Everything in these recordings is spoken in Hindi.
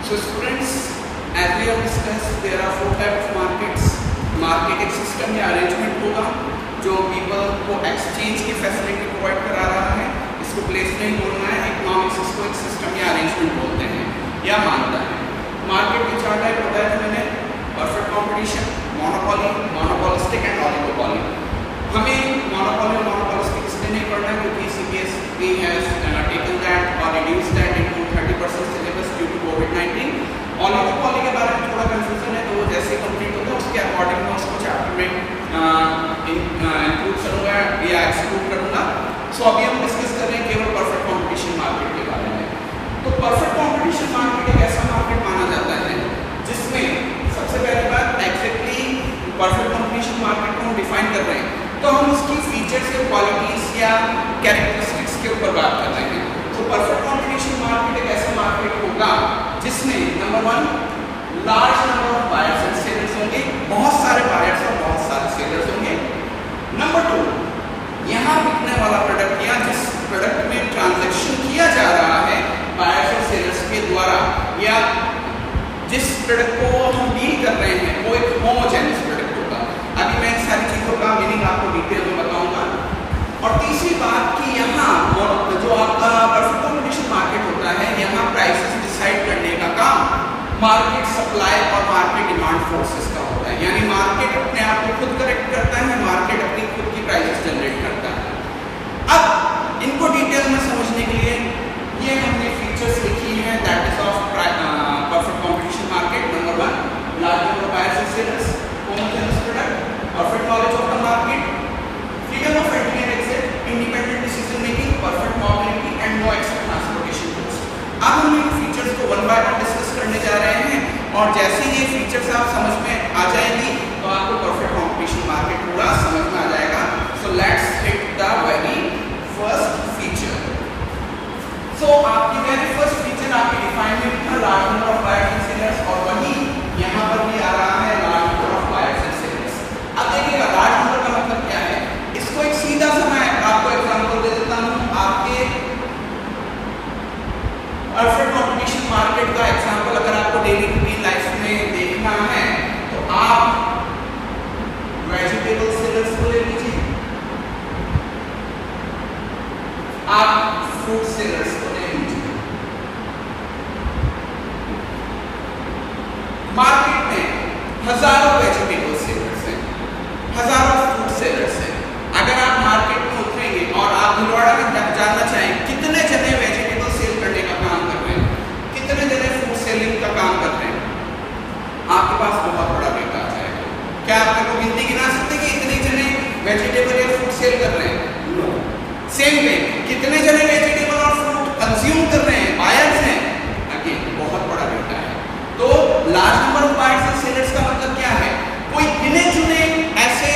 So students, as we have discussed, there are 4 types of markets. Market एक सिस्टम या अरेंजमेंट होगा जो पीपल को एक्सचेंज की फैसिलिटी प्रोवाइड करा रहा है। इसको प्लेस नहीं बोलना है, इकोनॉमिक्स इसको एक सिस्टम या अरेंजमेंट बोलते हैं या मानता है। मार्केट के 4 टाइप बताया था मैंने, perfect competition, monopoly, monopolistic and oligopoly. हमें मोनोपोली और मोनोपोलिस्टिक इसलिए नहीं पढ़ना है क्योंकि CBSE हैज टेकन दैट और reduce that into 30% syllabus due to कोविड-19। ओलिगोपोली के बारे में थोड़ा कंफ्यूजन है, तो वो जैसे कंप्लीट होता है उसके अकॉर्डिंग मैं उसको चैप्टर में इंक्लूड करूंगा या एक्सक्लूड करूंगा। सो अभी हम डिस्कस कर रहे हैं केवल परफेक्ट कंपटीशन मार्केट के बारे में। तो परफेक्ट कंपटीशन मार्केट एक ऐसा मार्केट माना जाता है जिसमें सबसे पहली बात एग्जैक्टली परफेक्ट कंपटीशन मार्केट को हम डिफाइन कर रहे हैं तो हम उसकी फीचर्स या क्वालिटीज या कैरेक्टरिस्टिक्स के ऊपर बात कर रहे हैं। तो परफेक्ट कंपटीशन मार्केट एक ऐसा मार्केट होगा जिसमें number 1 large number of buyers and sellers होंगे, बहुत सारे बायर्स और बहुत सारे सेलर्स होंगे। नंबर 2 यहाँ बिकने वाला प्रोडक्ट या जिस प्रोडक्ट में ट्रांजैक्शन किया जा रहा है बायर्स और सेलर्स के द्वारा या जिस प्रोडक्ट को हम डील कर रहे हैं वो एक होमोजेनियस प्रोडक्ट होगा। अभी मैं इन सारी चीजों का मीनिंग आपको डिटेल में बताऊंगा। और तीसरी बात कि यहाँ जो आपका परफेक्ट कंपटीशन मार्केट होता है यहाँ प्राइसेस डिसाइड करने का काम मार्केट सप्लाई और मार्केट डिमांड फोर्सेस का होता है। यानी मार्केट अपने आप को खुद करेक्ट करता है, मार्केट अपनी खुद की प्राइसेस जनरेट करता है। अब इनको डिटेल में समझने के लिए ये हमने फीचर्स लिखी हैं that is of perfect competition market. Number 1 large number of buyers and sellers, homogeneous product, perfect knowledge of the market, freedom of entry and exit, independent decision making, perfect mobility and no extra transportation cost. अब हम इन फीचर्स को 1 बाय 1 डिस्कस करने जा रहे हैं और जैसे ये फीचर्स आप समझ में आ जाएंगी तो आपको परफेक्ट कंपटीशन मार्केट पूरा समझ में आ जाएगा। So let's hit the very first feature. So आपकी वेरी फर्स्ट फीचर आपकी डिफाइन में लिखा large number of buyers and sellers और वही यहाँ पर भी आ रहा है large number of buyers and sellers. अब देखिएगा लार्ज नंबर का मतलब क्या है, इसको एक सीधा सा मैं आपको एग्जांपल दे देता हूँ। आपके परफेक्ट कंपटीशन मार्केट का एग्जांपल अगर आपको डेली रूटीन लाइफ में देखना है तो आप वेजिटेबल सेलर्स को ले लीजिए, आप फ्रूट सेलर्स को ले लीजिए। मार्केट में हजारों वेजिटेबल सेलर्स हैं, हजारों फ्रूट सेलर्स हैं। अगर आप मार्केट में उतरेंगे और आप भिलवाड़ा में जानना चाहें कितने जने वेजिटेबल सेल करने का काम कर रहे हैं, कितने जने फूड सेलिंग का काम कर रहे हैं, आपके पास बहुत बड़ा डेटा आ जाएगा। क्या आप मेरे को गिनती गिना सकते कि इतने जने वेजिटेबल या फ्रूट सेल कर रहे हैं? नो। सेम वे कितने जने वेजिटेबल और फ्रूट कंज्यूम कर रहे हैं, बायर्स हैं? अगेन बहुत बड़ा डेटा है। तो large number of buyers and sellers का मतलब क्या है, कोई गिने चुने ऐसे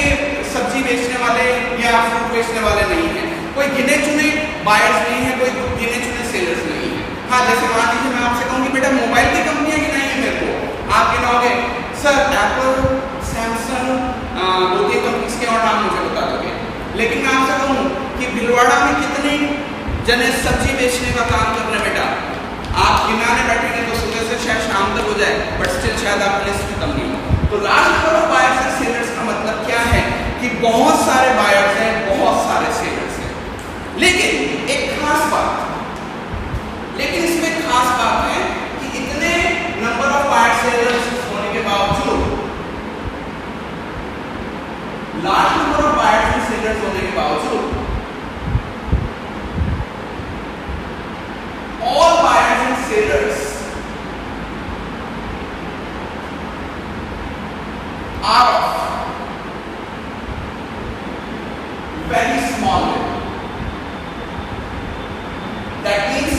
सब्जी बेचने वाले या फ्रूट बेचने वाले नहीं है, कोई गिने चुने बायर्स नहीं है, कोई गिने चुने सेलर्स नहीं है। हाँ जैसे मान लीजिए मैं आपसे कहूँगी बेटा मोबाइल की कंपनियां गिनाई है मेरे को, आप गिनाओगे सर एप्पल, सैमसंग, 2-3 कंपनीज के और नाम मुझे बता दोगे। लेकिन मैं आपसे कहूँ कि भिलवाड़ा में कितने जने सब्जी बेचने का काम कर रहे हैं बेटा, आप गिनाने बैठेंगे तो सुबह से शायद शाम तक हो जाए, बट स्टिल शायद आपकी लिस्ट खत्म नहीं हो। तो large number of buyers and sellers का मतलब क्या है कि बहुत सारे बायर्स हैं, बहुत सारे सेलर्स हैं। लेकिन एक खास बात, लेकिन इसमें खास बात है कि इतने नंबर ऑफ बायर्स सेलर्स होने के बावजूद, large number of buyers and sellers होने के बावजूद all buyers and sellers are of very small level. That means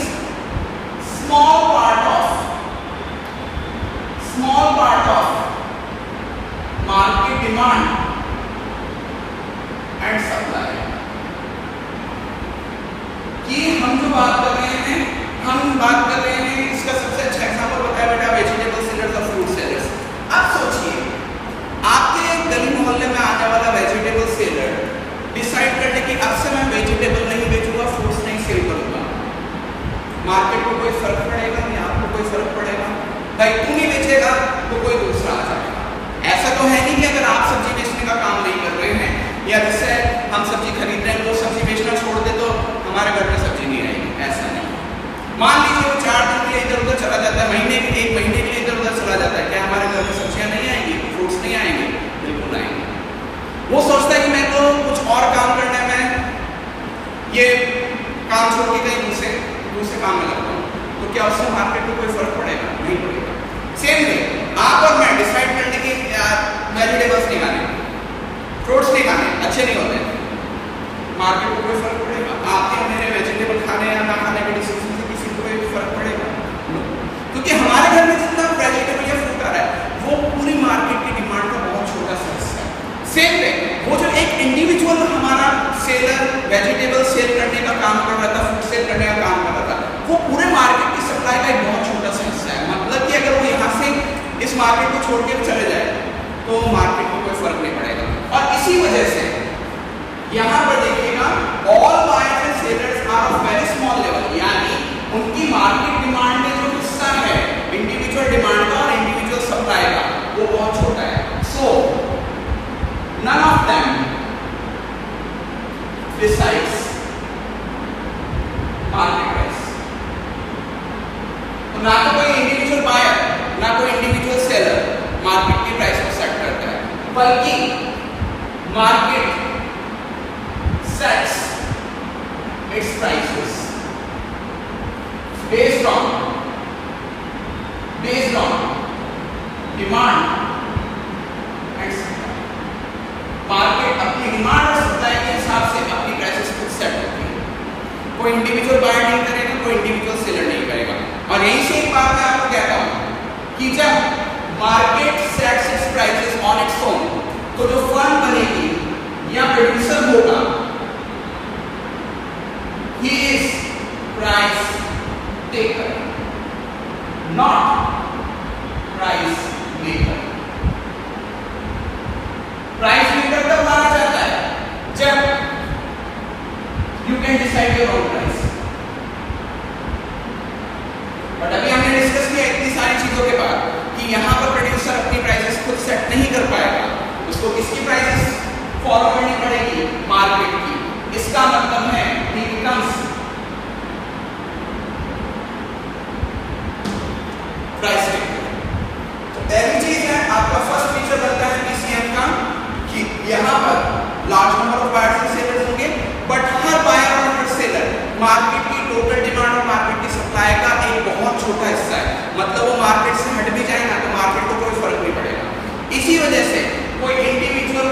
भाई तू नहीं बेचेगा तो कोई दूसरा आ जाएगा। ऐसा तो है नहीं कि अगर आप सब्जी बेचने का काम नहीं कर रहे हैं या जिससे हम सब्जी खरीद रहे हैं तो सब्जी बेचना छोड़ दे तो हमारे घर में सब्जी नहीं आएगी, ऐसा नहीं। मान लीजिए वो 4 दिन के लिए इधर उधर चला जाता है, एक महीने के लिए इधर उधर चला जाता है, क्या हमारे घर में सब्जियां नहीं आएंगी, फ्रूट्स नहीं आएंगे? बिल्कुल आएंगे। वो सोचता है कि मैं तो कुछ और काम करने में ये काम छोड़ के कहीं दूसरे काम में लगता हूँ, तो क्या उससे मार्केट में कोई फर्क पड़ेगा? नहीं पड़ेगा। सेम वे आप और मैं डिसाइड करने की वेजिटेबल्स नहीं खाने, फ्रूट्स नहीं खाने, अच्छे नहीं होते, मार्केट को कोई फर्क पड़ेगा? आपके मेरे वेजिटेबल खाने या ना खाने के डिसीजन से किसी को कोई फर्क पड़ेगा? क्योंकि हमारे घर में जितना वेजिटेबल या फ्रूट आ रहा है वो पूरी मार्केट की डिमांड का बहुत छोटा सा हिस्सा है। सेम वे वो जो एक इंडिविजुअल हमारा सेलर वेजिटेबल सेल करने का काम कर रहा था, फ्रूट सेल करने का काम कर रहा था, वो पूरे मार्केट की सप्लाई का एक बहुत छोटा सा हिस्सा है। मतलब कि अगर वो यहाँ से इस मार्केट को छोड़ के चले जाए तो मार्केट को कोई फर्क नहीं पड़ेगा। और इसी वजह से यहाँ पर देखिएगा all buyers and sellers are of very small level, यानी उनकी मार्केट डिमांड में जो हिस्सा है इंडिविजुअल डिमांड का और इंडिविजुअल सप्लाई का वो बहुत छोटा है। सो none of them decides market price। तो ना तो कोई इंडिविजुअल बायर ना कोई इंडिविजुअल सेलर मार्केट की प्राइस को सेट करता है, बल्कि market sets its prices based on demand and supply। Market अपनी डिमांड और सप्लाई के हिसाब से अपनी प्राइसेस खुद सेट करती है। कोई इंडिविजुअल बायर नहीं करेगा, कोई इंडिविजुअल सेलर नहीं करेगा। और यहीं से एक बात मैं आपको कहता हूं कि जब market sets it's prices on its own तो जो फर्म बनेगी या प्रोड्यूसर होगा he is price taker, not price maker। Price maker तब माना जाता है जब you can decide your own price। But अभी हमने डिस्कस किया इतनी सारी चीजों के बाद कि यहाँ पर प्रोड्यूसर अपनी प्राइसेस खुद सेट नहीं कर पाएगा, उसको किसकी प्राइसेस फॉलो करनी पड़ेगी? मार्केट की। इसका मतलब है he becomes प्राइस टेकर। तो पहली चीज है आपका फर्स्ट फीचर बनता है पीसीएम का कि यहाँ पर large number of buyers and sellers होंगे, बट हर बायर और हर सेलर मार्केट की टोटल डिमांड और मार्केट की सप्लाई का एक बहुत छोटा हिस्सा है। मतलब वो मार्केट से हट भी जाए ना तो मार्केट को कोई फर्क नहीं पड़ेगा। इसी वजह से कोई इंडिविजुअल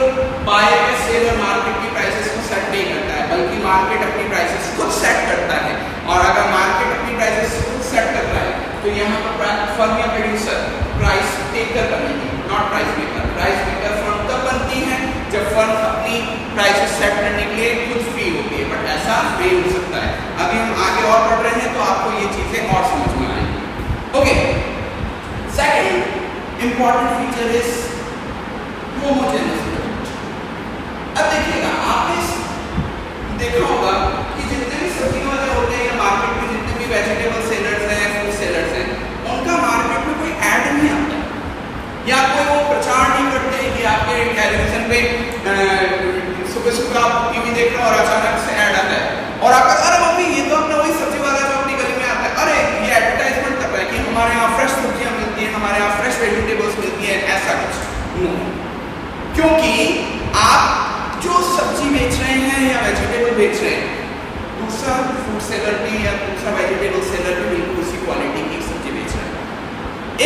बायर या सेलर मार्केट की प्राइसेस को सेट नहीं करता है, बल्कि मार्केट अपनी प्राइसेस खुद सेट करता है। और अगर मार्केट अपनी प्राइसेस खुद सेट कर रहा है तो यहाँ पर फर्म या प्रोड्यूसर प्राइस टेकर बनेगी, not price maker. Price maker firm तब बनती है जब फर्म अपनी प्राइसेस सेट करने के लिए खुद फ्री होती है, बट ऐसा नहीं हो सकता है। अभी हम आगे और बढ़ रहे हैं तो आपको ये चीजें और समझ में आएंगी। Okay, second important feature is homogeneous product. अब देखिएगा आपने देखा होगा कि जितने भी सब्जी वाले होते हैं या मार्केट में जितने भी वेजिटेबल सेलर्स हैं, फ्रूट सेलर्स हैं, उनका मार्केट में कोई ऐड नहीं आता या कोई वो प्रचार नहीं करते कि आपके टेलीविजन पे सुबह सुबह आप टीवी देख रहे हो और अचानक से ऐड आता है और आप अरे मम्मी ये तो अपना वही सब्जी वाला जो अपनी गली में आता है, अरे ये एडवर्टाइजमेंट कर रहा है कि हमारे यहाँ फ्रेश सब्जियां मिलती हैं, हमारे यहाँ फ्रेश वेजिटेबल्स मिलती हैं, ऐसा कुछ नो। क्योंकि आप जो सब्जी बेच रहे हैं या वेजिटेबल बेच रहे हैं, दूसरा फ्रूट सेलर भी या दूसरा वेजिटेबल सेलर भी बिल्कुल उसी क्वालिटी की सब्जी बेच रहे हैं।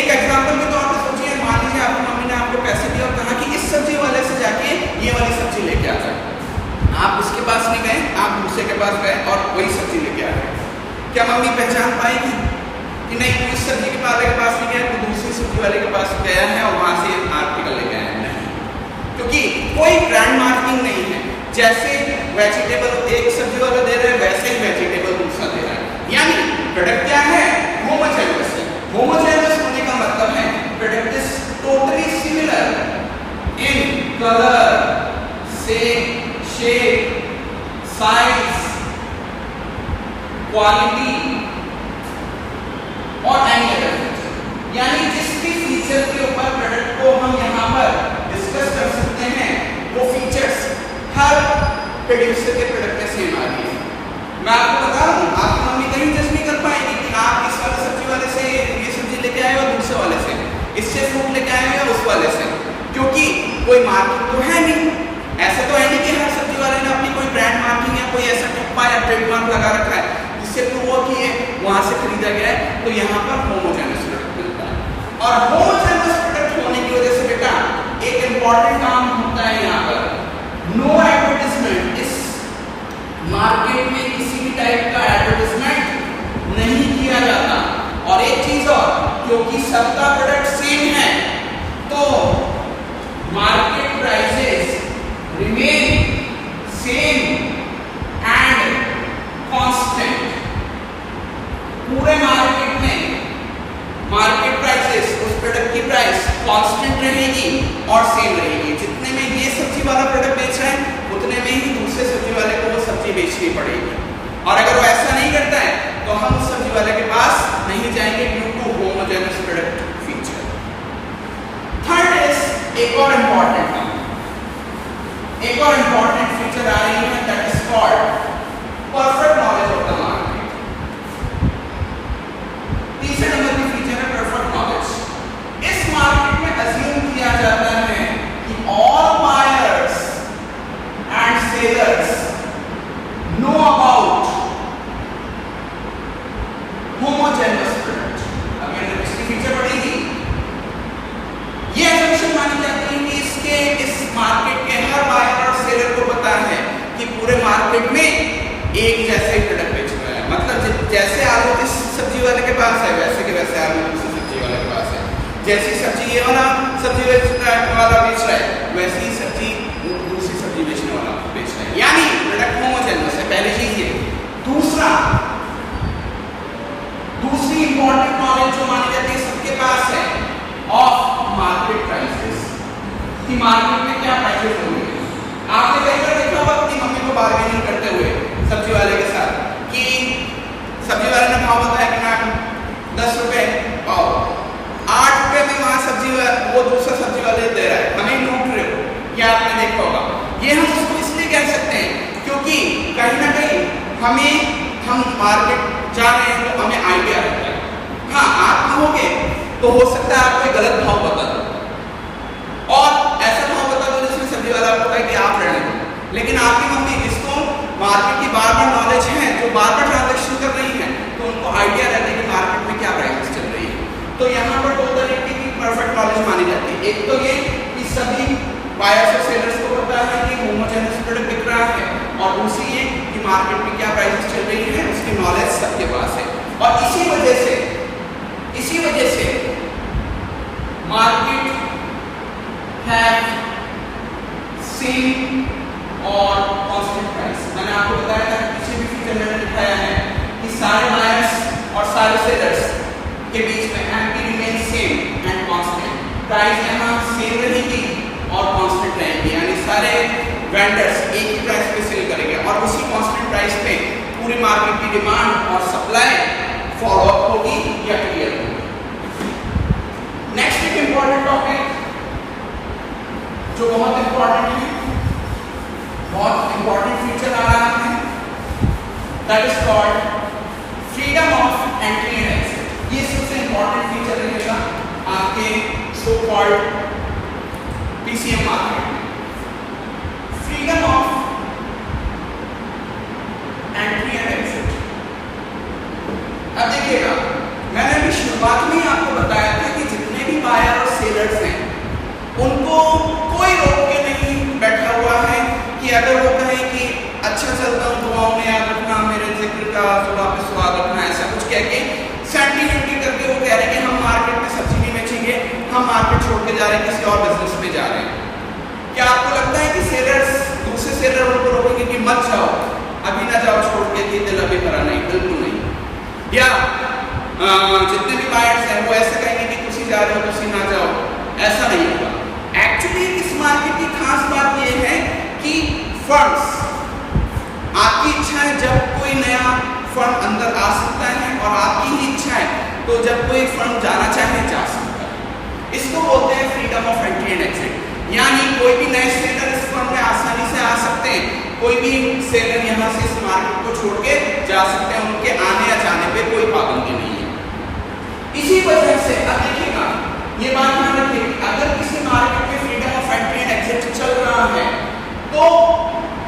एक एग्जांपल के तौर पर सोचिए, मान लीजिए आपकी मम्मी ने आपको पैसे दिए और कहा कि इस सब्जी वाले से जाके ये वाली सब्जी लेके आ जाए। आप उसके पास नहीं गए, आप दूसरे के पास गए और वही सब्जी लेके आ गए। क्या मम्मी पहचान पाएगी कि नहीं तू इस सब्जी के वाले के पास नहीं गया, तो दूसरी सब्जी वाले के पास गया है और वहां से आर्टिकल लेके आया है? क्योंकि कोई ब्रांड मार्केटिंग नहीं है। जैसे वेजिटेबल एक सब्जी वाला दे रहा है वैसे ही वेजिटेबल दूसरा दे रहा है। यानी प्रोडक्ट क्या है? होमोजेनियस है। होमोजेनियस होने का मतलब है product is totally similar in colour, shape, size, quality और एनी अदर फीचर। यानी प्रोड्यूसर के प्रोडक्ट में सेम आ रही है। मैं आपको बता रहा हूँ, आपकी मम्मी कहीं जज नहीं कर पाएगी कि आप इस वाले सब्जी वाले से ये सब्जी लेके आए हो दूसरे वाले से, इससे फ्रूट लेके आए हो उस वाले से, क्योंकि कोई मार्किंग तो है नहीं। ऐसा तो है नहीं कि हर सब्जी वाले ने अपनी कोई ब्रांड मार्किंग या कोई ऐसा टप्पा या ट्रेडमार्क लगा रखा है जिससे प्रूव हो कि ये वहां से खरीदा गया है। तो यहाँ पर होमोजेनस प्रोडक्ट मिलता है, और होमोजेनस प्रोडक्ट होने की वजह से बेटा एक इंपॉर्टेंट काम होता है यहाँ पर, नो एडवर्टाइजमेंट। इस मार्केट में किसी भी टाइप का एडवर्टाइजमेंट नहीं किया जाता। और एक चीज और, क्योंकि सबका प्रोडक्ट सेम है तो market prices remain same and constant. पूरे मार्केट में मार्केट प्राइसेस, उस प्रोडक्ट की प्राइस कांस्टेंट रहेगी और सेम रहेगी। जितने में ये सब्जी वाला प्रोडक्ट बेच रहा है उतने में ही दूसरे सब्जी वाले को वो सब्जी बेचनी पड़ेगी। और अगर वो ऐसा नहीं करता है तो हम उस सब्जी वाले के पास नहीं जाएंगे due to homogenous product feature. Third is एक और इंपॉर्टेंट फीचर आ रही है, that is called perfect knowledge of the market. तीसरे नंबर की फीचर है परफेक्ट नॉलेज। इस मार्केट में अज्यूम किया जाता है कि all buyers and sellers know about homogenous product. अब मैंने इसकी फीचर पढ़ी, ये असम्पशन मानी जाती है कि इस मार्केट के हर बायर और सेलर को पता है कि पूरे मार्केट में एक जैसे ही प्रोडक्ट बेच रहा है। मतलब जैसे आलू किस सब्जी वाले के पास है वैसे के वैसे आलू दूसरी सब्जी वाले के पास है। जैसी सब्जी ये वाला सब्जी वाला बेच रहा है वैसी ही सब्जी दूसरी सब्जी बेचने वाला बेच रहा है, यानी प्रोडक्ट होमोजेनस है। पहली चीज ये। दूसरी इंपॉर्टेंट नॉलेज जो मानी जाती है सबके पास है, ऑफ मार्केट प्राइसेस, कि मार्केट में क्या प्राइसेस हो रही है। आपने कई बार देखा होगा अपनी मम्मी को बार्गेनिंग करते हुए सब्जी वाले के साथ कि सब्जी वाले ने भाव बताया कि मैम 10 रुपए पाव, 8 रुपए में वहां सब्जी वो दूसरा सब्जी वाले दे रहा है, हमें लूट रहे हो। ये आपने देखा होगा। ये हम उसको इसलिए कह सकते हैं क्योंकि कहीं ना कहीं हम मार्केट जा रहे हैं तो हमें आइडिया रहता है। हाँ, आप कहोगे तो हो सकता है आपको गलत भाव बता दो और ऐसा भाव बता दो जिसमें सब्जी वाला आपको कहे कि आप रहने दो, लेकिन आपकी मम्मी जिसको मार्केट की बार बार नॉलेज है, जो बार बार ट्रांजेक्शन कर रही है, तो उनको आइडिया रहता है कि मार्केट में क्या प्राइसेस चल रही है। तो यहाँ पर दो तरीके की परफेक्ट नॉलेज मानी जाती है। एक तो ये कि सभी बायर्स और सेलर्स को पता है कि होमोजेनस प्रोडक्ट बिक रहा है, और दूसरी ये कि मार्केट में क्या प्राइसेस चल रही है उसकी नॉलेज सबके पास है। और इसी वजह से मार्केट हैव सेम और कांस्टेंट प्राइस। मैंने आपको बताया था पीछे भी फीचर मैंने दिखाया है कि सारे बायर्स और सारे सेलर्स के बीच में MP remain same and constant. Price यहाँ सेम रहेगी और कांस्टेंट रहेगी, यानी सारे वेंडर्स एक ही प्राइस पे सेल करेंगे और उसी कांस्टेंट प्राइस पे पूरी मार्केट की डिमांड और सप्लाई फॉलो अप होगी या क्लियर होगी। नेक्स्ट एक इंपॉर्टेंट टॉपिक जो बहुत इंपॉर्टेंट फीचर आ रहा है, that is called freedom of entry and exit. ये सबसे इंपॉर्टेंट फीचर रहेगा आपके सो कॉल्ड पीसीएम मार्केट में। Freedom of entry and exit. अब देखिएगा, मैंने अभी शुरुआत में आपको बताया था कि जितने भी बायर और सेलर्स हैं उनको कोई रोक के नहीं बैठा हुआ है कि अगर वो कहें कि अच्छा चलता हूँ दुआओं में याद रखना, मेरे जिक्र का सुबह पे स्वाद रखना, ऐसा कुछ कह के सेंटिमेंटली करके वो कह रहे हैं कि हम मार्केट में सब्जी नहीं बेचेंगे, हम मार्केट छोड़ के जा रहे हैं, किसी और बिजनेस में जा रहे हैं। क्या आपको लगता है कि सेलर्स दूसरे सेलर उनको रोकेंगे कि मत जाओ, अभी ना जाओ छोड़ के, कि दिल अभी भरा नहीं? बिल्कुल नहीं। या जितने भी बायर्स हैं वो ऐसे कहेंगे कि तुसी जा रहे हो तुसी ना जाओ, ऐसा नहीं होगा। एक्चुअली इस मार्केट की खास बात यह है कि फंड्स, आपकी इच्छा है जब कोई नया फंड अंदर आ सकता है और आपकी ही इच्छा है तो जब कोई फंड जाना चाहे जा सकता है। इसको बोलते हैं freedom of entry and exit, यानी कोई भी नए सेलर इस फंड में आसानी से आ सकते हैं, कोई भी सेलर यहाँ से इस मार्केट को छोड़ के जा सकते हैं, उनके आने या जाने पे कोई पाबंदी नहीं है। इसी वजह से अब देखिएगा, ये बात ध्यान रखिए, अगर किसी मार्केट में freedom of entry and exit चल रहा है तो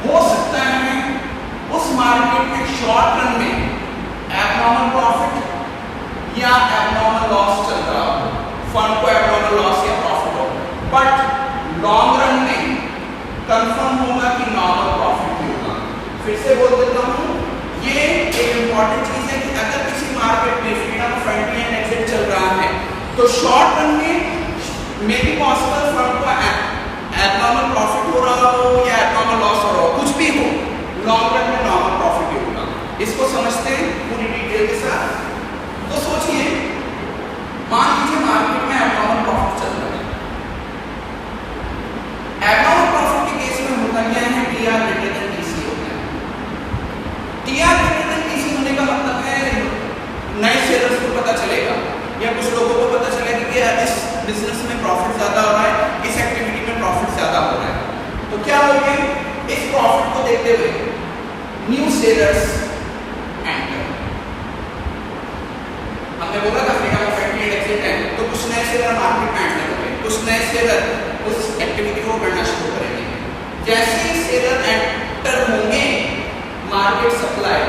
हो सकता है उस मार्केट में शॉर्ट रन में एबनॉर्मल प्रॉफिट या एबनॉर्मल लॉस चल रहा हो, फंड को एबनॉर्मल लॉस या प्रॉफिट हो, बट लॉन्ग रन में कंफर्म होगा कि नॉर्मल प्रॉफिट ही होगा। फिर से बोल देता हूं, ये एक इंपॉर्टेंट चीज है कि अगर किसी मार्केट में freedom of entry and exit चल रहा है तो शॉर्ट रन में मे बी पॉसिबल फंड को एबनॉर्मल प्रॉफिट हो रहा हो या एबनॉर्मल लॉस हो रहा हो, कुछ भी हो, लॉन्ग रन में नॉर्मल प्रॉफिट ही होगा। इसको समझते हैं पूरी डिटेल के साथ। तो सोचिए, मान लीजिए मार्केट में एबनॉर्मल प्रॉफिट चल रहा है। एबनॉर्मल प्रॉफिट के केस में होता क्या है, टीआर ग्रेटर देन टीसी होता है। टीआर ग्रेटर देन टीसी होने का मतलब है नए शेयर्स को पता चलेगा या कुछ लोगों को पता चलेगा कि यार इस बिजनेस में प्रॉफिट ज्यादा हो रहा है, इस एक्टिविटी में प्रॉफिट ज्यादा हो रहा है। तो क्या होगा, इस प्रॉफिट को देखते हुए न्यू शेयर्स एंटर। हमने बोला था freedom of entry and exit है, तो कुछ नए शेयर मार्केट में एंटर हो गए, कुछ नए शेयर उस एक्टिविटी को करना शुरू करेंगे। जैसे ही शेयर एंटर होंगे मार्केट सप्लाई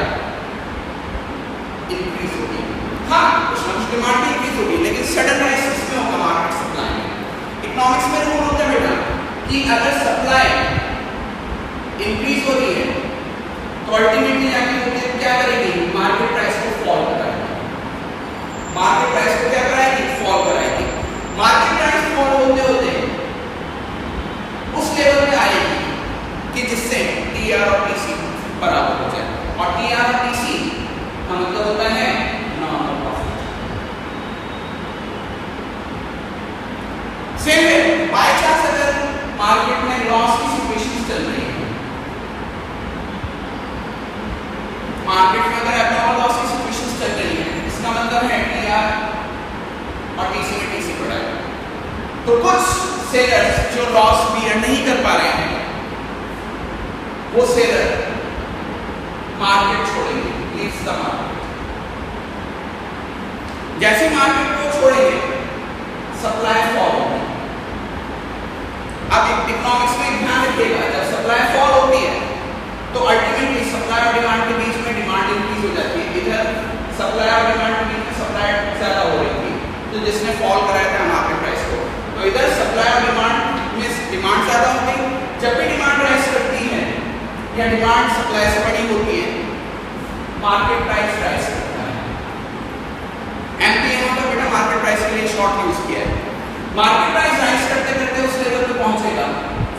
इंक्रीज होगी। हाँ, कुछ ना कुछ डिमांड भी इंक्रीज होगी, लेकिन सडन राइज में होगा मार्केट सप्लाई में। इकोनॉमिक्स में रूल होता है बेटा कि अगर सप्लाई इंक्रीज हो रही है तो अल्टीमेटली जाके क्या करेगी, मार्केट प्राइस को फॉल कराएगी। मार्केट प्राइस को क्या कराएगी, फॉल कराएगी। मार्केट प्राइस फॉल होते होते उस लेवल पे आएगी कि जिससे टीआर और टीसी बराबर हो जाए, और टीआर और टीसी का मतलब होता है normal profit. Same way by chance अगर मार्केट में लॉस की सिचुएशन चल रही है, मार्केट में अगर एबनॉर्मल लॉस की सिचुएशन चल रही है, इसका मतलब है टीआर और टीसी में टीसी बढ़ा है। तो कुछ सेलर्स जो लॉस बियर नहीं कर पा रहे हैं, वो सेलर मार्केट छोड़ेंगे, लीव्स द मार्केट। जैसे मार्केट को छोड़ेंगे सप्लाई फॉल होगी। अब इकोनॉमिक्स में ध्यान रखिएगा, जब सप्लाई फॉल होती है तो अल्टीमेटली सप्लाई और डिमांड के बीच में डिमांड इंक्रीज हो जाती है। इधर सप्लाई और डिमांड के बीच में सप्लाई ज्यादा हो रही थी, तो जिसने फॉल कराया था मार्केट प्राइस को, तो इधर सप्लाई और डिमांड में डिमांड ज्यादा हो गई। जब भी डिमांड राइज करती है या डिमांड सप्लाई से बड़ी होती है, मार्केट प्राइस राइज करता है। एमपी यहाँ पर बेटा मार्केट प्राइस के लिए शॉर्ट यूज किया है। मार्केट प्राइस राइज करते करते उस लेवल पे पहुंचेगा,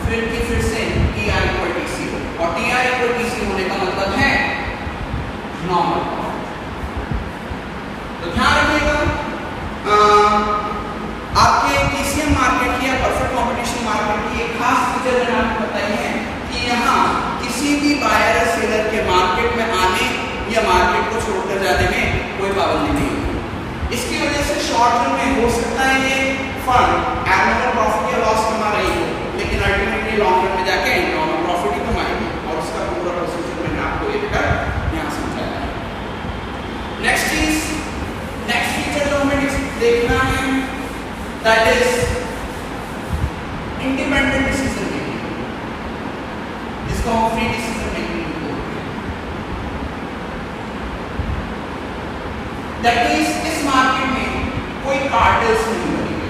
फिर से टीआर इक्वल टीसी हो, और टीआर इक्वल टीसी होने का मतलब है नॉर्मल प्रॉफिट। तो ध्यान रखिएगा, आपके टीसीएम मार्केट की या परफेक्ट कंपटीशन मार्केट की एक खास फीचर मैंने आपको बताई है कि यहाँ किसी भी बायर या सेलर के मार्केट में आने या मार्केट को छोड़कर जाने में कोई पाबंदी नहीं है। इसकी वजह से शॉर्ट रन में हो सकता है ये फंड एबनॉर्मल प्रॉफिट या लॉस कमा रही हो, लेकिन अल्टीमेटली लॉन्ग रन में जाके नॉर्मल प्रॉफिट ही कमाएगी, और उसका पूरा प्रोसीजर मैंने आपको ये बेटा यहाँ समझाया है। नेक्स्ट फीचर जो हमें देखना है that is independent decision making, जिसको हम फ्री डिसीजन मेकिंग बोलते हैं। दैट मींस इस मार्केट में कोई कार्टेल्स नहीं बनेंगे।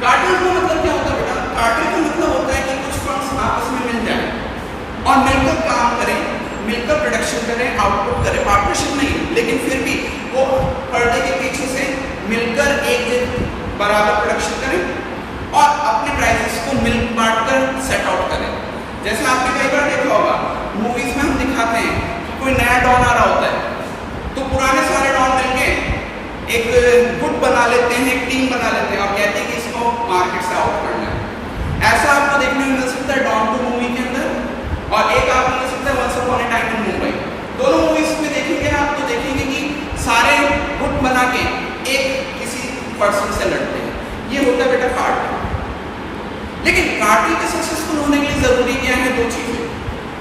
कार्टेल का मतलब क्या होता है बेटा, कार्टेल का मतलब होता है कि कुछ फर्म्स आपस में मिल जाएं और मिलकर काम करें, मिलकर प्रोडक्शन करें, आउटपुट करें, पार्टनरशिप नहीं, लेकिन फिर भी वो पर्दे के पीछे से मिलकर एक दिन बराबर प्रोडक्शन करें और अपने प्राइसेस को मिल बांट कर सेट आउट करें। जैसे आपने कई बार देखा होगा, मूवीज में हम दिखाते हैं कि कोई नया डॉन आ रहा होता है तो पुराने सारे डॉन मिलके एक गुट बना लेते हैं, एक टीम बना लेते हैं और कहते हैं कि इसको मार्केट से आउट करना है। ऐसा आपको देखने को मिल सकता है डॉन 2 मूवी के अंदर, और एक आपको मिल सकता है once upon a time in Mumbai. दोनों मूवीज में देखेंगे आप तो देखेंगे कि सारे गुट बना के एक किसी पर्सन से लड़ते हैं। ये होता है बेटा कार्टेल। लेकिन कार्टेल के सक्सेसफुल होने के लिए जरूरी क्या है? 2 चीजें।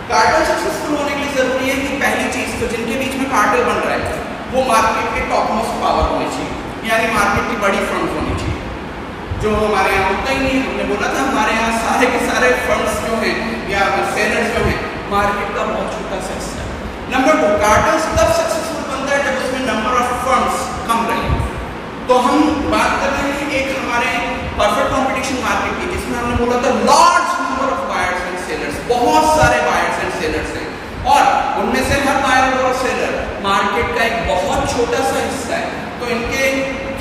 कार्टेल सक्सेसफुल होने के लिए जरूरी है कि पहली चीज तो जिनके बीच में कार्टेल बन रहा है वो मार्केट के टॉप मोस्ट पावर होनी चाहिए, यानी मार्केट की बड़ी फंड होनी चाहिए, जो हमारे यहाँ होता ही नहीं। हमने बोला था हमारे यहाँ सारे के सारे फंड्स जो हैं या सेलर्स जो हैं मार्केट का बहुत छोटा सा हिस्सा है। नंबर 2, कार्टेल्स तब सक्सेसफुल बनता है जब उसमें नंबर ऑफ फंड्स कम रहे। तो हम बात कर रहे हैं एक हमारे परफेक्ट कंपटीशन मार्केट की, जिसमें हमने बोला था large number of buyers and sellers, बहुत सारे बायर्स एंड सेलर्स हैं और उनमें से हर बायर और सेलर मार्केट का एक बहुत छोटा सा हिस्सा है, तो इनके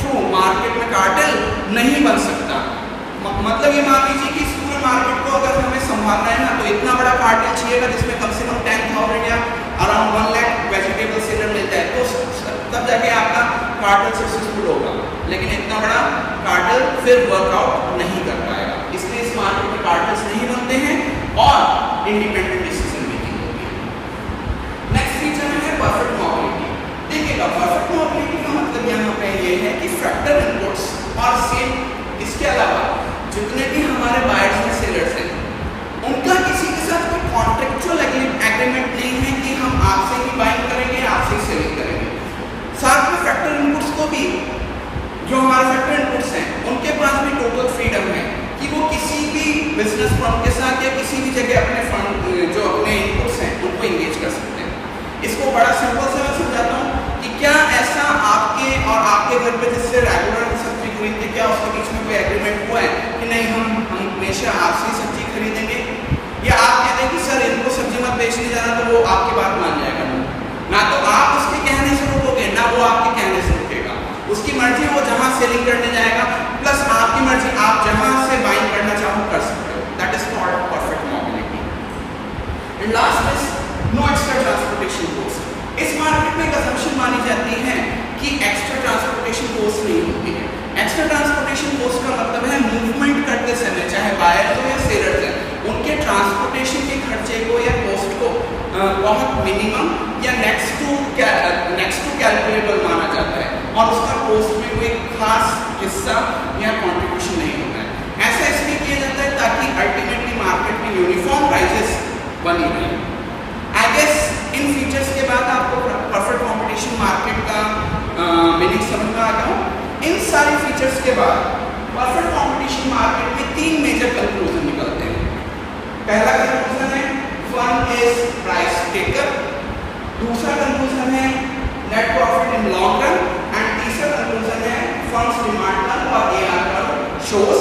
थ्रू मार्केट में कार्टेल नहीं बन सकता। मतलब ये मान लीजिए कि इस पूरे मार्केट को अगर हमें संभालना है ना तो इतना बड़ा कार्टेल चाहिएगा जिसमें कम से कम 10,000 या अराउंड 1 लाख वेजिटेबल सेलर मिलता है, तो तब जाके आपका कार्टेल सक्सेसफुल होगा। लेकिन इतना बड़ा कार्टेल फिर वर्कआउट नहीं कर पाएगा, इसलिए इस मार्केट में कार्टेल्स नहीं बनते हैं और इंडिपेंडेंट डिसीजन मेकिंग होती है। नेक्स्ट फीचर है परफेक्ट मोबिलिटी। देखिएगा परफेक्ट मोबिलिटी का मतलब यहाँ पे ये है कि फैक्टर इनपुट्स और सेल, इसके अलावा जितने भी हमारे बायर्स और सेलर्स हैं उनका किसी के साथ कोई कॉन्ट्रेक्चुअल एग्रीमेंट नहीं है कि हम आपसे ही बाइंग करेंगे आपसे ही सेलिंग करेंगे। साथ में फैक्टर इनपुट्स को भी, जो हमारे फैक्टर इनपुट्स हैं उनके पास भी टोटल फ्रीडम है कि वो किसी भी बिजनेस फर्म के साथ या किसी भी जगह अपने फंड जो अपने इनपुट्स हैं उनको इंगेज कर सकते हैं। इसको बड़ा सिंपल से मैं समझाता हूँ कि क्या ऐसा आपके और आपके घर पे जिससे रेगुलर सब्जी खरीदते, क्या उसके बीच में कोई एग्रीमेंट हुआ है कि नहीं हम हमेशा आपसे सब्जी खरीदेंगे, या आप कहते हैं कि सर इनको सब्जी मत बेचने जाना, तो वो आपकी बात मान जाएगा। ना तो आप उसके कहने से रोकोगे ना वो आपके कहने से रोकेगा, उसकी मर्जी वो जहां सेलिंग करने जाएगा, प्लस आपकी मर्जी आप जहां से बाइंग करना चाहो कर सकते हो। That is called perfect mobility. And last is no extra transportation cost. इस मार्केट में एक असम्पशन मानी जाती है कि एक्स्ट्रा ट्रांसपोर्टेशन कॉस्ट नहीं होती है। एक्स्ट्रा ट्रांसपोर्टेशन कॉस्ट का मतलब है मूवमेंट करते समय, चाहे बायर हो या सेलर हैं, उनके ट्रांसपोर्टेशन के खर्चे को या कॉस्ट को बहुत मिनिमम या नेक्स्ट टू कैलकुलेबल माना जाता है और उसका कॉस्ट में कोई खास हिस्सा या कंट्रीब्यूशन नहीं होता है। ऐसा इसलिए किया जाता है ताकि अल्टीमेटली मार्केट में यूनिफॉर्म प्राइसेस बनी रहे। आई गेस इन फीचर्स के बाद आपको परफेक्ट कंपटीशन मार्केट का मीनिंग समझ में आ गया। इन सारी फीचर्स के बाद परफेक्ट कंपटीशन मार्केट में 3 मेजर कंक्लूजन निकलते हैं। पहला कंक्लूजन है फर्म इज प्राइस टेकर, दूसरा कंक्लूजन है net profit in long run, and तीसरा कंक्लूजन है फर्म्स डिमांड कर्व और AR कर्व शोज